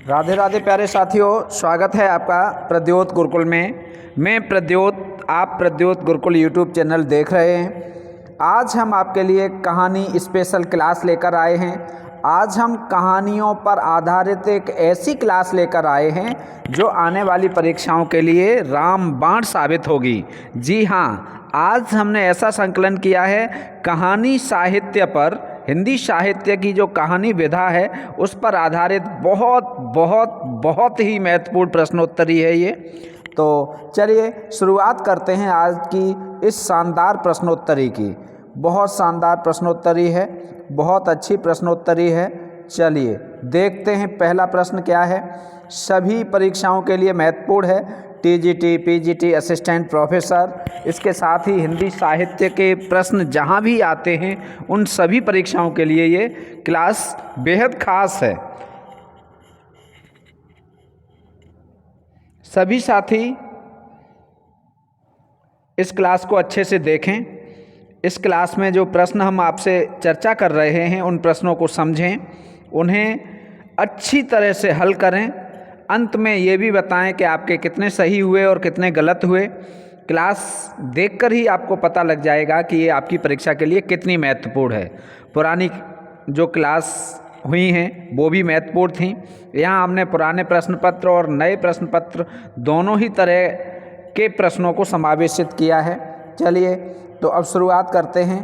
राधे राधे प्यारे साथियों, स्वागत है आपका प्रद्योत गुरुकुल में। मैं प्रद्योत, आप प्रद्योत गुरुकुल यूट्यूब चैनल देख रहे हैं। आज हम आपके लिए कहानी स्पेशल क्लास लेकर आए हैं। आज हम कहानियों पर आधारित एक ऐसी क्लास लेकर आए हैं जो आने वाली परीक्षाओं के लिए रामबाण साबित होगी। जी हाँ, आज हमने ऐसा संकलन किया है कहानी साहित्य पर, हिंदी साहित्य की जो कहानी विधा है उस पर आधारित बहुत बहुत बहुत ही महत्वपूर्ण प्रश्नोत्तरी है ये। तो चलिए शुरुआत करते हैं आज की इस शानदार प्रश्नोत्तरी की। बहुत शानदार प्रश्नोत्तरी है, बहुत अच्छी प्रश्नोत्तरी है। चलिए देखते हैं पहला प्रश्न क्या है। सभी परीक्षाओं के लिए महत्वपूर्ण है, टीजीटी, पीजीटी, असिस्टेंट प्रोफेसर, इसके साथ ही हिंदी साहित्य के प्रश्न जहाँ भी आते हैं उन सभी परीक्षाओं के लिए ये क्लास बेहद खास है। सभी साथी इस क्लास को अच्छे से देखें। इस क्लास में जो प्रश्न हम आपसे चर्चा कर रहे हैं उन प्रश्नों को समझें, उन्हें अच्छी तरह से हल करें। अंत में ये भी बताएं कि आपके कितने सही हुए और कितने गलत हुए। क्लास देखकर ही आपको पता लग जाएगा कि ये आपकी परीक्षा के लिए कितनी महत्वपूर्ण है। पुरानी जो क्लास हुई हैं वो भी महत्वपूर्ण थी। यहाँ हमने पुराने प्रश्न पत्र और नए प्रश्न पत्र दोनों ही तरह के प्रश्नों को समावेशित किया है। चलिए तो अब शुरुआत करते हैं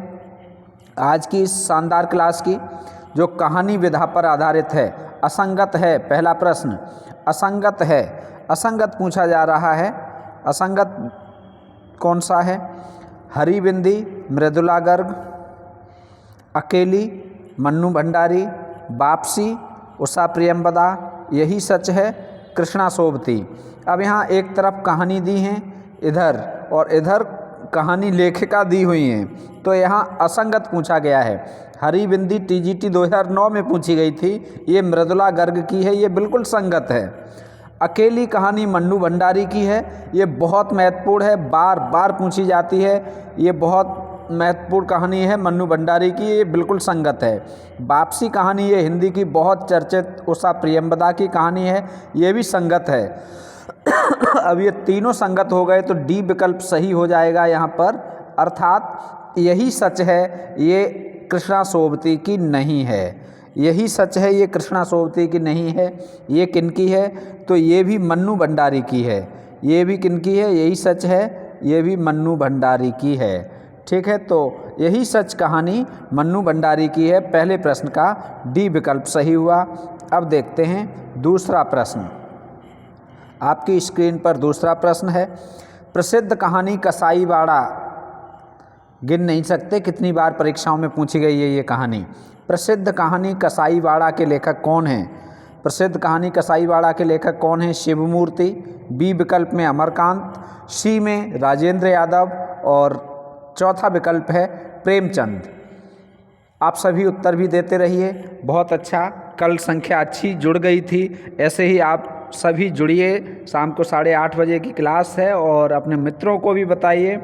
आज की इस शानदार क्लास की, जो कहानी विधा पर आधारित है। असंगत है पहला प्रश्न, असंगत है। असंगत पूछा जा रहा है। असंगत कौन सा है? हरिबिंदी, मृदुला गर्ग, अकेली, मन्नू भंडारी, वापसी, उषा प्रियंवदा, यही सच है, कृष्णा सोबती। अब यहाँ एक तरफ कहानी दी है इधर और इधर कहानी लेखिका दी हुई हैं, तो यहाँ असंगत पूछा गया है। हरिबिंदी टीजीटी 2009 में पूछी गई थी, ये मृदुला गर्ग की है, ये बिल्कुल संगत है। अकेली कहानी मन्नू भंडारी की है, ये बहुत महत्वपूर्ण है, बार बार पूछी जाती है, ये बहुत महत्वपूर्ण कहानी है मन्नू भंडारी की, ये बिल्कुल संगत है। वापसी कहानी ये हिंदी की बहुत चर्चित उषा प्रियंवदा की कहानी है, ये भी संगत है। अब ये तीनों संगत हो गए तो डी विकल्प सही हो जाएगा यहाँ पर, अर्थात यही सच है, ये कृष्णा सोबती की नहीं है। यही सच है, ये कृष्णा सोबती की नहीं है। ये किनकी है? तो ये भी मन्नू भंडारी की है। ये भी किनकी है? यही सच है, ये भी मन्नू भंडारी की है। ठीक है, तो यही सच कहानी मन्नू भंडारी की है। पहले प्रश्न का डी विकल्प सही हुआ। अब देखते हैं दूसरा प्रश्न। आपकी स्क्रीन पर दूसरा प्रश्न है। प्रसिद्ध कहानी कसाईवाड़ा, गिन नहीं सकते कितनी बार परीक्षाओं में पूछी गई है ये कहानी। प्रसिद्ध कहानी कसाईवाड़ा के लेखक कौन हैं? प्रसिद्ध कहानी कसाईवाड़ा के लेखक कौन हैं? शिवमूर्ति। बी विकल्प में अमरकांत, सी में राजेंद्र यादव और चौथा विकल्प है प्रेमचंद। आप सभी उत्तर भी देते रहिए, बहुत अच्छा। कल संख्या अच्छी जुड़ गई थी, ऐसे ही आप सभी जुड़िए। शाम को 8:30 बजे की क्लास है और अपने मित्रों को भी बताइए।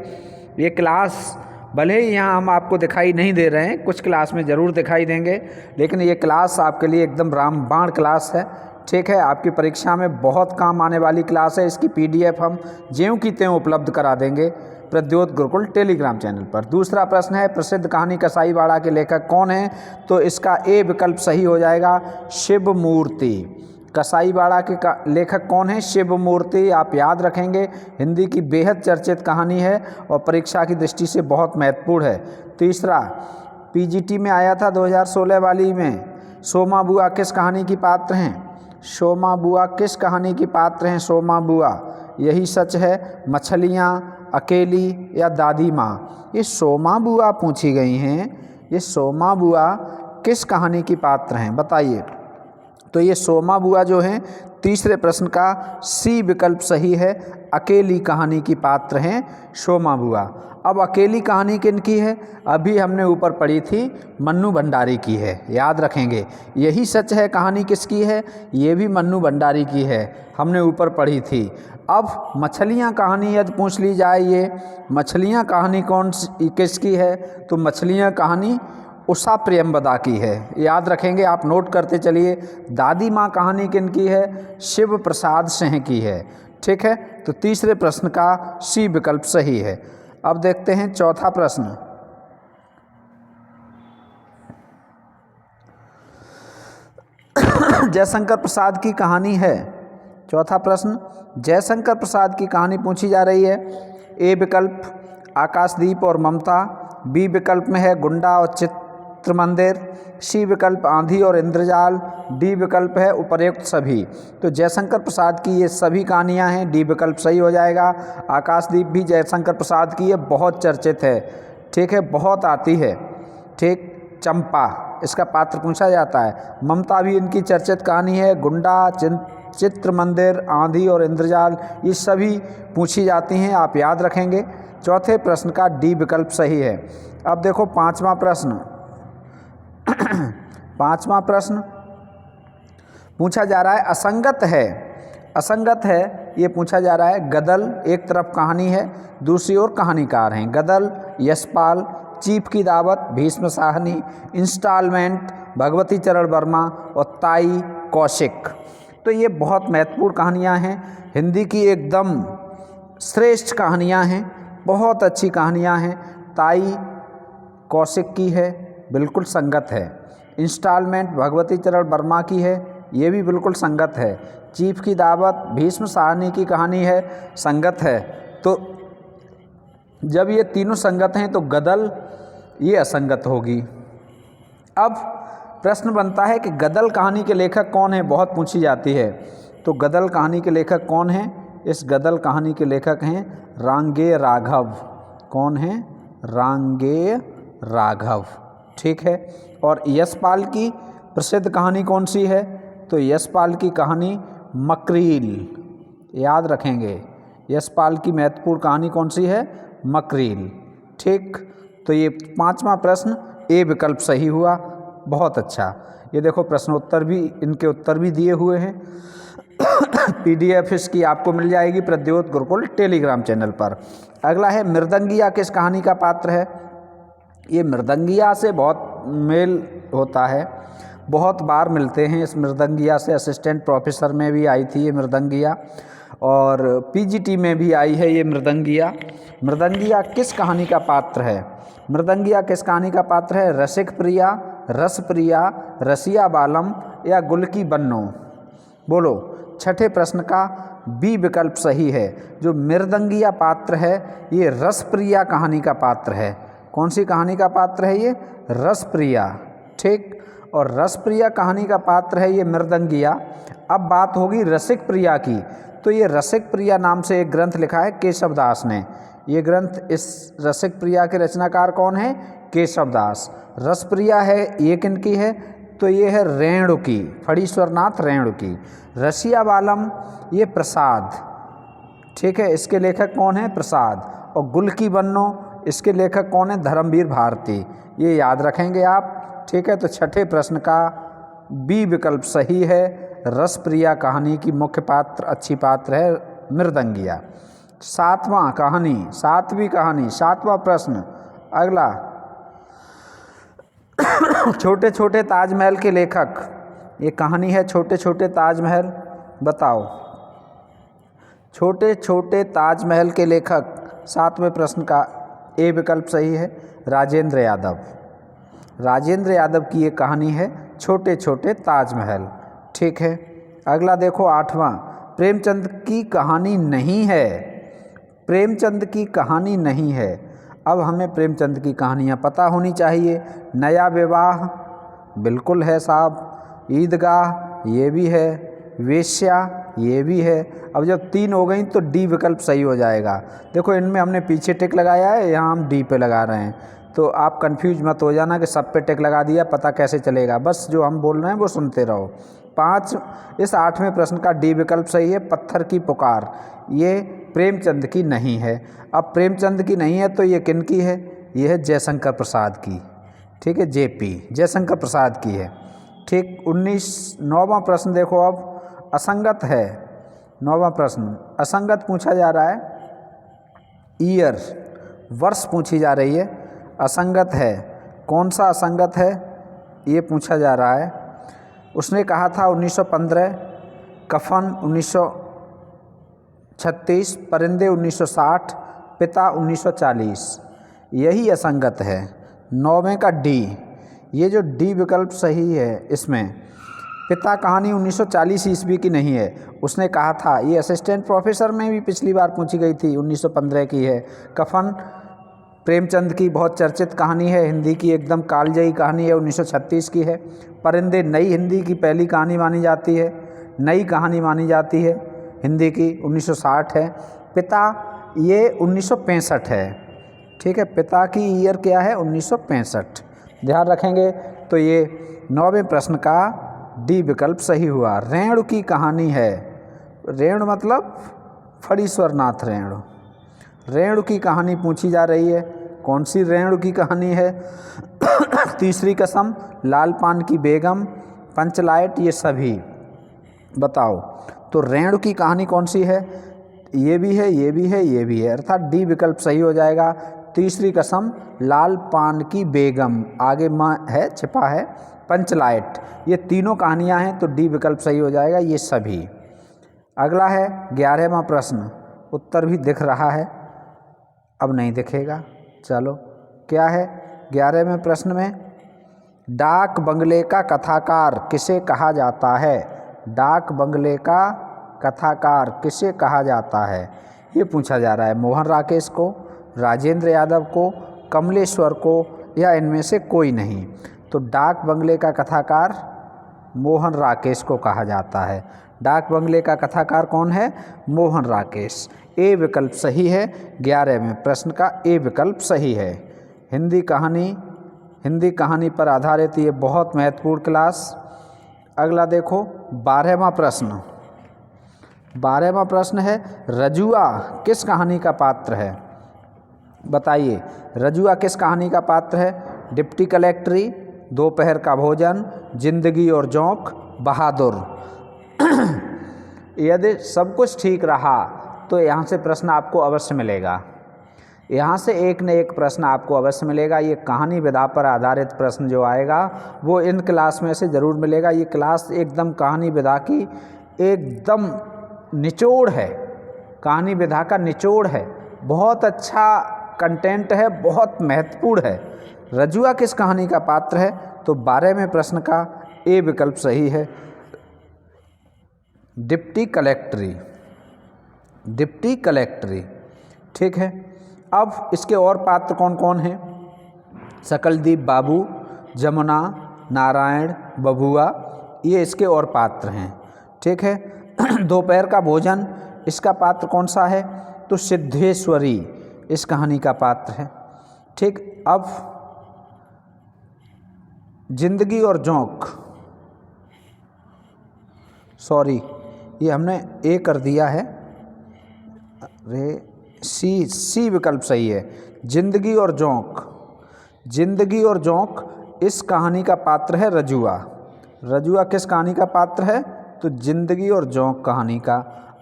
ये क्लास भले ही यहाँ हम आपको दिखाई नहीं दे रहे हैं, कुछ क्लास में ज़रूर दिखाई देंगे, लेकिन ये क्लास आपके लिए एकदम रामबाण क्लास है। ठीक है, आपकी परीक्षा में बहुत काम आने वाली क्लास है। इसकी PDF हम ज्यों की त्यों उपलब्ध करा देंगे प्रद्योत गुरुकुल टेलीग्राम चैनल पर। दूसरा प्रश्न है, प्रसिद्ध कहानी कसाईवाड़ा के लेखक कौन हैं? तो इसका ए विकल्प सही हो जाएगा, शिवमूर्ति। कसाईवाड़ा के लेखक कौन है? शिवमूर्ति। आप याद रखेंगे, हिंदी की बेहद चर्चित कहानी है और परीक्षा की दृष्टि से बहुत महत्वपूर्ण है। तीसरा, पीजीटी में आया था 2016 वाली में, सोमा बुआ किस कहानी की पात्र हैं? सोमा बुआ किस कहानी की पात्र हैं? सोमा बुआ, यही सच है, मछलियाँ, अकेली या दादी माँ। ये सोमा बुआ पूछी गई हैं, ये सोमा बुआ किस कहानी की पात्र हैं बताइए। तो ये सोमा बुआ जो हैं, तीसरे प्रश्न का सी विकल्प सही है, अकेली कहानी की पात्र हैं सोमा बुआ। अब अकेली कहानी किनकी है? अभी हमने ऊपर पढ़ी थी, मन्नू भंडारी की है, याद रखेंगे। यही सच है कहानी किसकी है? ये भी मन्नू भंडारी की है, हमने ऊपर पढ़ी थी। अब मछलियाँ कहानी यदि पूछ ली जाए, ये मछलियाँ कहानी किसकी है? तो मछलियाँ कहानी उषा प्रियंवदा की है। याद रखेंगे, आप नोट करते चलिए। दादी माँ कहानी किनकी है? शिव प्रसाद सिंह की है। ठीक है, तो तीसरे प्रश्न का सी विकल्प सही है। अब देखते हैं चौथा प्रश्न। जयशंकर प्रसाद की कहानी है। चौथा प्रश्न, जयशंकर प्रसाद की कहानी पूछी जा रही है। ए विकल्प आकाशदीप और ममता, बी विकल्प में है गुंडा और चित्र मंदिर, सी विकल्प आंधी और इंद्रजाल, डी विकल्प है उपर्युक्त सभी। तो जयशंकर प्रसाद की ये सभी कहानियां हैं, डी विकल्प सही हो जाएगा। आकाशदीप भी जयशंकर प्रसाद की है, बहुत चर्चित है। ठीक है, बहुत आती है। ठीक, चंपा इसका पात्र पूछा जाता है। ममता भी इनकी चर्चित कहानी है। गुंडा, चित्र मंदिर, आंधी और इंद्रजाल ये सभी पूछी जाती हैं, आप याद रखेंगे। चौथे प्रश्न का डी विकल्प सही है। अब देखो पांचवा प्रश्न। पांचवा प्रश्न पूछा जा रहा है, असंगत है। असंगत है ये पूछा जा रहा है। गदल एक तरफ कहानी है, दूसरी ओर कहानीकार हैं। गदल यशपाल, चीफ की दावत भीष्म साहनी, इंस्टॉलमेंट भगवती चरण वर्मा और ताई कौशिक। तो ये बहुत महत्वपूर्ण कहानियाँ हैं, हिंदी की एकदम श्रेष्ठ कहानियाँ हैं, बहुत अच्छी कहानियाँ हैं। ताई कौशिक की है, बिल्कुल संगत है। इंस्टॉलमेंट भगवती चरण वर्मा की है, ये भी बिल्कुल संगत है। चीफ की दावत भीष्म साहनी की कहानी है, संगत है। तो जब ये तीनों संगत हैं तो गदल ये असंगत होगी। अब प्रश्न बनता है कि गदल कहानी के लेखक कौन है, बहुत पूछी जाती है। तो गदल कहानी के लेखक कौन हैं? इस गदल कहानी के लेखक हैं रांगेय राघव। कौन हैं? रांगेय राघव। ठीक है, और यशपाल की प्रसिद्ध कहानी कौन सी है? तो यशपाल की कहानी मकरील। याद रखेंगे, यशपाल की महत्वपूर्ण कहानी कौन सी है? मकरील। ठीक, तो ये पांचवा प्रश्न ए विकल्प सही हुआ, बहुत अच्छा। ये देखो प्रश्नोत्तर भी, इनके उत्तर भी दिए हुए हैं। PDF इसकी आपको मिल जाएगी प्रद्योत गुरुकुल टेलीग्राम चैनल पर। अगला है मृदंगिया किस कहानी का पात्र है? ये मृदंगिया से बहुत मेल होता है, बहुत बार मिलते हैं इस मृदंगिया से। असिस्टेंट प्रोफेसर में भी आई थी ये मृदंगिया, और PGT में भी आई है ये मृदंगिया। मृदंगिया किस कहानी का पात्र है? मृदंगिया किस कहानी का पात्र है? रसिक प्रिया, रस प्रिया, रसिया बालम या गुल की बन्नो? बोलो। छठे प्रश्न का बी विकल्प सही है। जो मृदंगिया पात्र है ये रसप्रिया कहानी का पात्र है। कौन सी कहानी का पात्र है ये? रसप्रिया। ठीक, और रसप्रिया कहानी का पात्र है ये मृदंगिया। अब बात होगी रसिक प्रिया की। तो ये रसिक प्रिया नाम से एक ग्रंथ लिखा है केशव दास ने। ये ग्रंथ, इस रसिक प्रिया के रचनाकार कौन है? केशव दास। रसप्रिया है ये किनकी है? तो ये है रेणुकी, फणीश्वरनाथ रेणुकी। रसिया बालम ये प्रसाद। ठीक है, इसके लेखक कौन है? प्रसाद। और गुल की बन्नो इसके लेखक कौन है? धर्मवीर भारती। ये याद रखेंगे आप। ठीक है, तो छठे प्रश्न का बी विकल्प सही है। रसप्रिया कहानी की मुख्य पात्र, अच्छी पात्र है मृदंगिया। सातवां कहानी, सातवीं कहानी, सातवां प्रश्न। अगला छोटे छोटे ताजमहल के लेखक। ये कहानी है छोटे छोटे ताजमहल। बताओ, छोटे छोटे ताजमहल के लेखक। सातवें प्रश्न का ए विकल्प सही है, राजेंद्र यादव। राजेंद्र यादव की ये कहानी है छोटे छोटे ताजमहल। ठीक है, अगला देखो आठवां, प्रेमचंद की कहानी नहीं है। प्रेमचंद की कहानी नहीं है। अब हमें प्रेमचंद की कहानियाँ पता होनी चाहिए। नया विवाह बिल्कुल है साहब, ईदगाह ये भी है, वेश्या ये भी है। अब जब तीन हो गई तो डी विकल्प सही हो जाएगा। देखो इनमें हमने पीछे टिक लगाया है, यहाँ हम डी पे लगा रहे हैं, तो आप कंफ्यूज मत हो जाना कि सब पे टिक लगा दिया, पता कैसे चलेगा। बस जो हम बोल रहे हैं वो सुनते रहो। इस आठवें प्रश्न का डी विकल्प सही है, पत्थर की पुकार। ये प्रेमचंद की नहीं है। अब प्रेमचंद की नहीं है तो ये किन की है? ये है जयशंकर प्रसाद की। ठीक है, JP जयशंकर प्रसाद की है। ठीक, 9वां प्रश्न देखो, अब असंगत है। 9वां प्रश्न असंगत पूछा जा रहा है। ईयर वर्ष पूछी जा रही है, असंगत है। कौन सा असंगत है ये पूछा जा रहा है। उसने कहा था 1915, कफन 1936, परिंदे 1960, पिता 1940। यही असंगत है। 9वें का डी, ये जो डी विकल्प सही है इसमें पिता कहानी 1940 ईस्वी की नहीं है। उसने कहा था, ये असिस्टेंट प्रोफेसर में भी पिछली बार पूछी गई थी, 1915 की है। कफन प्रेमचंद की बहुत चर्चित कहानी है, हिंदी की एकदम कालजयी कहानी है, 1936 की है। परिंदे नई हिंदी की पहली कहानी मानी जाती है, नई कहानी मानी जाती है हिंदी की, 1960 है। पिता ये 1965 है, ठीक है। पिता की ईयर क्या है, 1965, ध्यान रखेंगे। तो ये 9वें प्रश्न का डी विकल्प सही हुआ। रेणु की कहानी है, रेणु मतलब फणीश्वरनाथ रेणु। रेणु की कहानी पूछी जा रही है। कौन सी रेणु की कहानी है? तीसरी कसम, लाल पान की बेगम, पंचलाइट, ये सभी बताओ। तो रेणु की कहानी कौन सी है? ये भी है, ये भी है, ये भी है, अर्थात डी विकल्प सही हो जाएगा। तीसरी कसम, लाल पान की बेगम, आगे माँ है, छिपा है, पंचलाइट, ये तीनों कहानियाँ हैं, तो डी विकल्प सही हो जाएगा, ये सभी। अगला है 11वां प्रश्न। उत्तर भी दिख रहा है, अब नहीं दिखेगा, चलो। क्या है 11वें प्रश्न में? डाक बंगले का कथाकार किसे कहा जाता है? डाक बंगले का कथाकार किसे कहा जाता है, ये पूछा जा रहा है। मोहन राकेश को, राजेंद्र यादव को, कमलेश्वर को, या इनमें से कोई नहीं। तो डाक बंगले का कथाकार मोहन राकेश को कहा जाता है। डाक बंगले का कथाकार कौन है? मोहन राकेश। ए विकल्प सही है। 11वें प्रश्न का ए विकल्प सही है। हिंदी कहानी पर आधारित ये बहुत महत्वपूर्ण क्लास। अगला देखो 12वां प्रश्न। 12वां प्रश्न है, रजुआ किस कहानी का पात्र है? बताइए, रजुआ किस कहानी का पात्र है? डिप्टी कलेक्टरी, दोपहर का भोजन, जिंदगी और जोंक, बहादुर। यदि सब कुछ ठीक रहा तो यहाँ से प्रश्न आपको अवश्य मिलेगा, यहाँ से एक न एक प्रश्न आपको अवश्य मिलेगा। ये कहानी विधा पर आधारित प्रश्न जो आएगा वो इन क्लास में से ज़रूर मिलेगा। ये क्लास एकदम कहानी विधा की एकदम निचोड़ है, कहानी विधा का निचोड़ है, बहुत अच्छा कंटेंट है, बहुत महत्वपूर्ण है। रजुआ किस कहानी का पात्र है? तो 12वें प्रश्न का ए विकल्प सही है, डिप्टी कलेक्टरी, डिप्टी कलेक्टरी, ठीक है। अब इसके और पात्र कौन कौन हैं? सकलदीप बाबू, जमुना, नारायण, बबुआ, ये इसके और पात्र हैं, ठीक है। दोपहर का भोजन, इसका पात्र कौन सा है? तो सिद्धेश्वरी इस कहानी का पात्र है, ठीक। अब जिंदगी और जोंक, सॉरी ये हमने ए कर दिया है, अरे सी विकल्प सही है। जिंदगी और जोंक, जिंदगी और जोंक इस कहानी का पात्र है रजुआ। रजुआ किस कहानी का पात्र है? तो जिंदगी और जोंक कहानी का।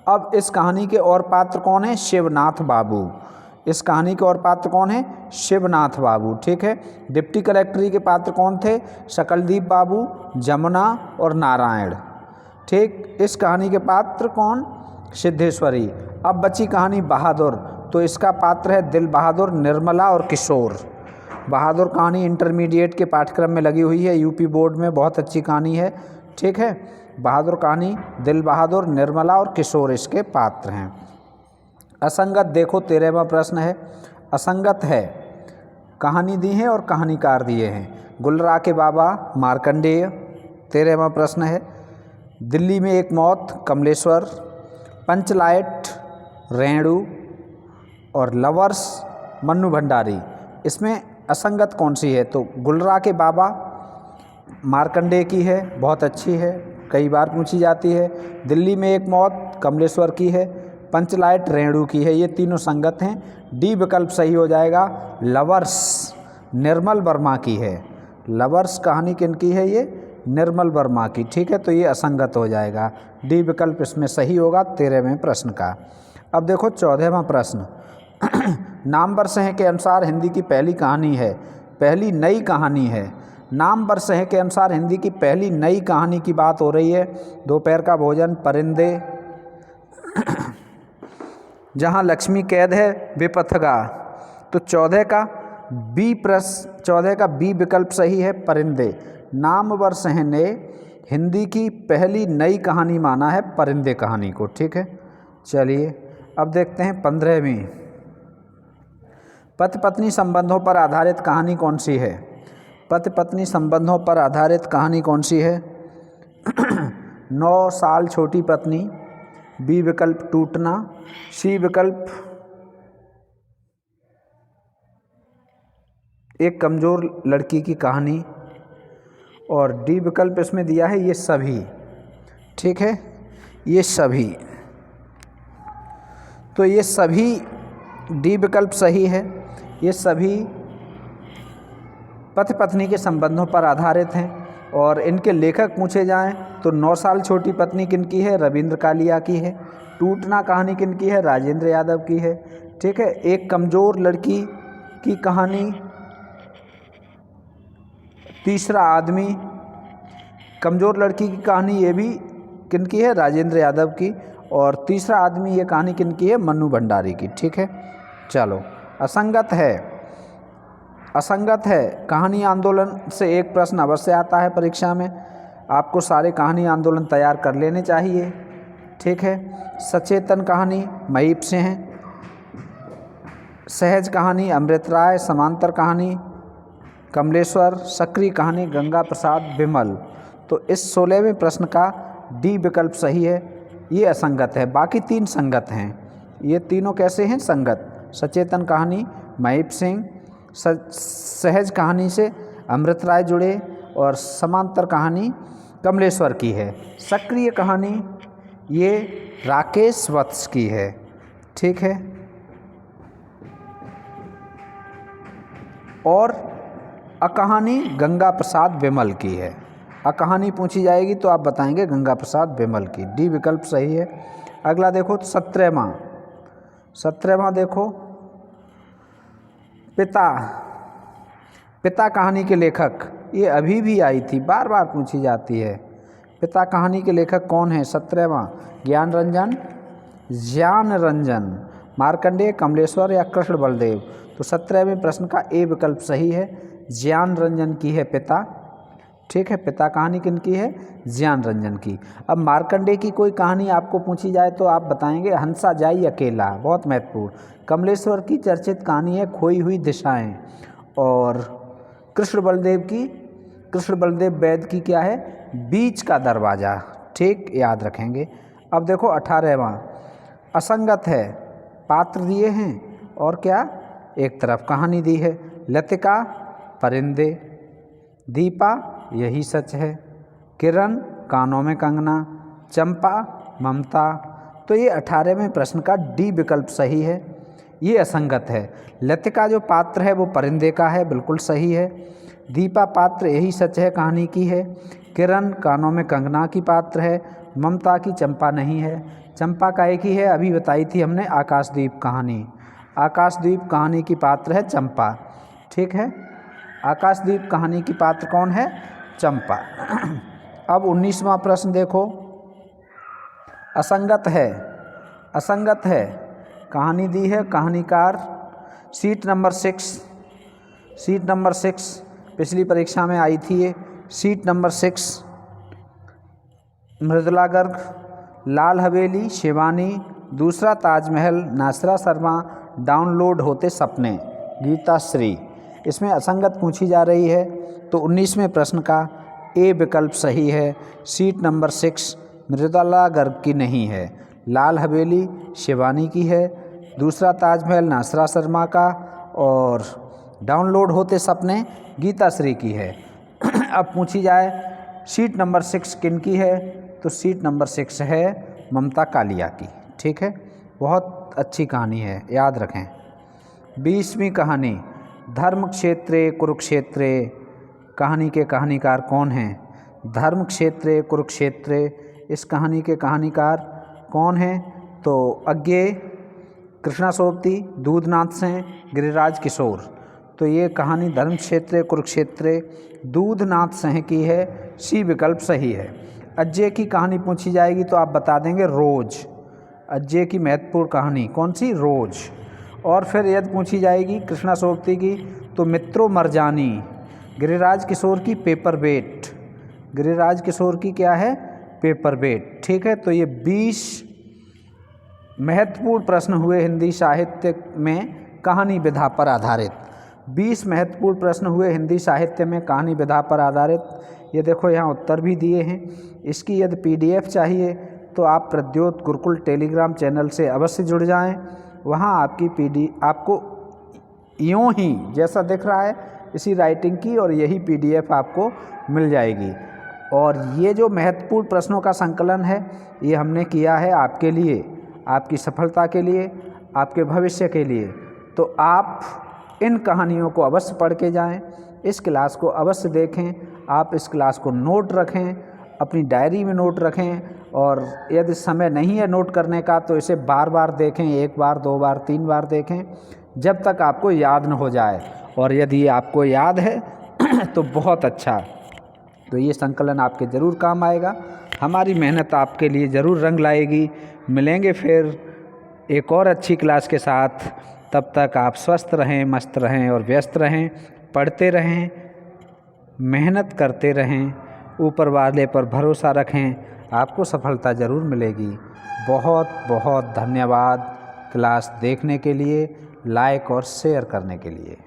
अब इस कहानी के और पात्र कौन है? शिवनाथ बाबू। इस कहानी के और पात्र कौन है? शिवनाथ बाबू, ठीक है। डिप्टी कलेक्टरी के पात्र कौन थे? सकलदीप बाबू, जमुना और नारायण, ठीक। इस कहानी के पात्र कौन? सिद्धेश्वरी। अब बची कहानी बहादुर, तो इसका पात्र है दिल बहादुर, निर्मला और किशोर। बहादुर कहानी इंटरमीडिएट के पाठ्यक्रम में लगी हुई है, यूपी बोर्ड में, बहुत अच्छी कहानी है, ठीक है। बहादुर कहानी, दिल बहादुर, निर्मला और किशोर इसके पात्र हैं। असंगत देखो 13वां प्रश्न है। असंगत है, कहानी दी है और कहानीकार दिए हैं। गुलरा के बाबा, मार्कंडेय, 13वां प्रश्न है। दिल्ली में एक मौत, कमलेश्वर, पंचलाइट, रेणु और लवर्स, मन्नू भंडारी। इसमें असंगत कौन सी है? तो गुलरा के बाबा मार्कंडेय की है, बहुत अच्छी है, कई बार पूछी जाती है। दिल्ली में एक मौत कमलेश्वर की है, पंचलाइट रेणु की है, ये तीनों संगत हैं। डी विकल्प सही हो जाएगा। लवर्स निर्मल वर्मा की है। लवर्स कहानी किनकी है? ये निर्मल वर्मा की, ठीक है। तो ये असंगत हो जाएगा, डी विकल्प इसमें सही होगा 13वें प्रश्न का। अब देखो 14वां प्रश्न। नाम वर्ष के अनुसार हिंदी की पहली कहानी है। पहली नई कहानी है। नाम वर्ष है के अनुसार हिंदी की पहली नई कहानी की बात हो रही है। दोपहर का भोजन, परिंदे, जहाँ लक्ष्मी कैद है, बेपथगा। तो 14 का बी विकल्प सही है, परिंदे। नाम वर्ष है ने हिंदी की पहली नई कहानी माना है परिंदे कहानी को। ठीक है, चलिए अब देखते हैं 15वीं। पति पत्नी संबंधों पर आधारित कहानी कौन सी है? पति पत्नी संबंधों पर आधारित कहानी कौन सी है? 9 साल छोटी पत्नी, बी विकल्प टूटना, सी विकल्प एक कमज़ोर लड़की की कहानी, और डी विकल्प इसमें दिया है ये सभी। ठीक है, ये सभी। तो ये सभी डी विकल्प सही है। ये सभी पति पत्नी के संबंधों पर आधारित हैं। और इनके लेखक पूछे जाएं तो 9 साल छोटी पत्नी किनकी है? रविंद्र कालिया की है। टूटना कहानी किनकी है? राजेंद्र यादव की है। ठीक है, एक कमज़ोर लड़की की कहानी, तीसरा आदमी, कमज़ोर लड़की की कहानी ये भी किनकी है? राजेंद्र यादव की। और तीसरा आदमी ये कहानी किनकी है? मन्नू भंडारी की। ठीक है, चलो। असंगत है, असंगत है कहानी आंदोलन से एक प्रश्न अवश्य आता है परीक्षा में। आपको सारे कहानी आंदोलन तैयार कर लेने चाहिए। ठीक है, सचेतन कहानी महीप से हैं, सहज कहानी अमृत राय, समांतर कहानी कमलेश्वर, सक्रिय कहानी गंगा प्रसाद बिमल। तो इस 16वें प्रश्न का डी विकल्प सही है। ये असंगत है, बाकी 3 संगत हैं। ये तीनों कैसे हैं? संगत। सचेतन कहानी महीप सिंह, सहज कहानी से अमृत राय जुड़े, और समांतर कहानी कमलेश्वर की है। सक्रिय कहानी ये राकेश वत्स की है। ठीक है, और अकहानी गंगा प्रसाद बिमल की है। अकहानी पूछी जाएगी तो आप बताएंगे गंगा प्रसाद बिमल की। डी विकल्प सही है। अगला देखो 17वां देखो, पिता कहानी के लेखक, ये अभी भी आई थी, बार बार पूछी जाती है। पिता कहानी के लेखक कौन है? 17वां ज्ञान रंजन, मार्कंडेय, कमलेश्वर या कृष्ण बलदेव। तो 17वें प्रश्न का ए विकल्प सही है, ज्ञान रंजन की है पिता। ठीक है, पिता कहानी किनकी है? ज्ञान रंजन की। अब मार्कंडेय की कोई कहानी आपको पूछी जाए तो आप बताएंगे हंसा जाई अकेला, बहुत महत्वपूर्ण। कमलेश्वर की चर्चित कहानी है खोई हुई दिशाएं। और कृष्ण बलदेव वैद की क्या है? बीच का दरवाज़ा। ठीक, याद रखेंगे। अब देखो 18वां, असंगत है, पात्र दिए हैं और क्या एक तरफ कहानी दी है। लतिका परिंदे, दीपा यही सच है, किरण कानों में कंगना, चंपा ममता। तो ये 18वें प्रश्न का डी विकल्प सही है। ये असंगत है। लतिका जो पात्र है वो परिंदे का है, बिल्कुल सही है। दीपा पात्र यही सच है कहानी की है। किरण कानों में कंगना की पात्र है। ममता की चंपा नहीं है। चंपा का एक ही है, अभी बताई थी हमने, आकाशदीप कहानी। आकाशदीप कहानी की पात्र है चंपा। ठीक है, आकाशदीप कहानी की पात्र कौन है? चंपा। अब 19वां प्रश्न देखो, असंगत है कहानी दी है, कहानीकार सीट नंबर 6 पिछली परीक्षा में आई थी ये। सीट नंबर 6 मृदुला गर्ग, लाल हवेली शिवानी, दूसरा ताजमहल नासिरा शर्मा, डाउनलोड होते सपने गीता श्री। इसमें असंगत पूछी जा रही है तो 19वें प्रश्न का ए विकल्प सही है। सीट नंबर 6 मृदुला गर्ग की नहीं है, लाल हवेली शिवानी की है, दूसरा ताजमहल नासिरा शर्मा का, और डाउनलोड होते सपने गीता श्री की है। अब पूछी जाए सीट नंबर 6 किन की है, तो सीट नंबर 6 है ममता कालिया की। ठीक है, बहुत अच्छी कहानी है, याद रखें। 20वीं कहानी धर्मक्षेत्रे कुरुक्षेत्रे, कहानी के कहानीकार कौन हैं? धर्मक्षेत्रे कुरुक्षेत्रे, इस कहानी के कहानीकार कौन हैं? तो अज्ञेय, कृष्णा सोबती, दूधनाथ सेन, गिरिराज किशोर। तो ये कहानी धर्म क्षेत्रे कुरुक्षेत्रे दूधनाथ सह की है, सी विकल्प सही है। अज्जे की कहानी पूछी जाएगी तो आप बता देंगे रोज। अज्जे की महत्वपूर्ण कहानी कौन सी? रोज। और फिर यदि पूछी जाएगी कृष्णा सोबती की तो मित्रो मरजानी। गिरिराज किशोर की पेपर वेट। गिरिराज किशोर की क्या है? Paper weight. ठीक है, तो ये 20 महत्वपूर्ण प्रश्न हुए हिंदी साहित्य में कहानी विधा पर आधारित। 20 महत्वपूर्ण प्रश्न हुए हिंदी साहित्य में कहानी विधा पर आधारित। ये देखो यहाँ उत्तर भी दिए हैं। इसकी यदि PDF चाहिए तो आप प्रद्योत गुरुकुल टेलीग्राम चैनल से अवश्य जुड़ जाएं। वहाँ आपकी आपको यूँ ही जैसा दिख रहा है इसी राइटिंग की और यही PDF आपको मिल जाएगी। और ये जो महत्वपूर्ण प्रश्नों का संकलन है ये हमने किया है आपके लिए, आपकी सफलता के लिए, आपके भविष्य के लिए। तो आप इन कहानियों को अवश्य पढ़ के जाएं, इस क्लास को अवश्य देखें, आप इस क्लास को नोट रखें, अपनी डायरी में नोट रखें। और यदि समय नहीं है नोट करने का तो इसे बार बार देखें, 1 बार 2 बार 3 बार देखें, जब तक आपको याद न हो जाए। और यदि आपको याद है तो बहुत अच्छा, तो ये संकलन आपके ज़रूर काम आएगा। हमारी मेहनत आपके लिए ज़रूर रंग लाएगी। मिलेंगे फिर एक और अच्छी क्लास के साथ। तब तक आप स्वस्थ रहें, मस्त रहें और व्यस्त रहें, पढ़ते रहें, मेहनत करते रहें, ऊपर वाले पर भरोसा रखें, आपको सफलता ज़रूर मिलेगी। बहुत बहुत धन्यवाद क्लास देखने के लिए, लाइक और शेयर करने के लिए।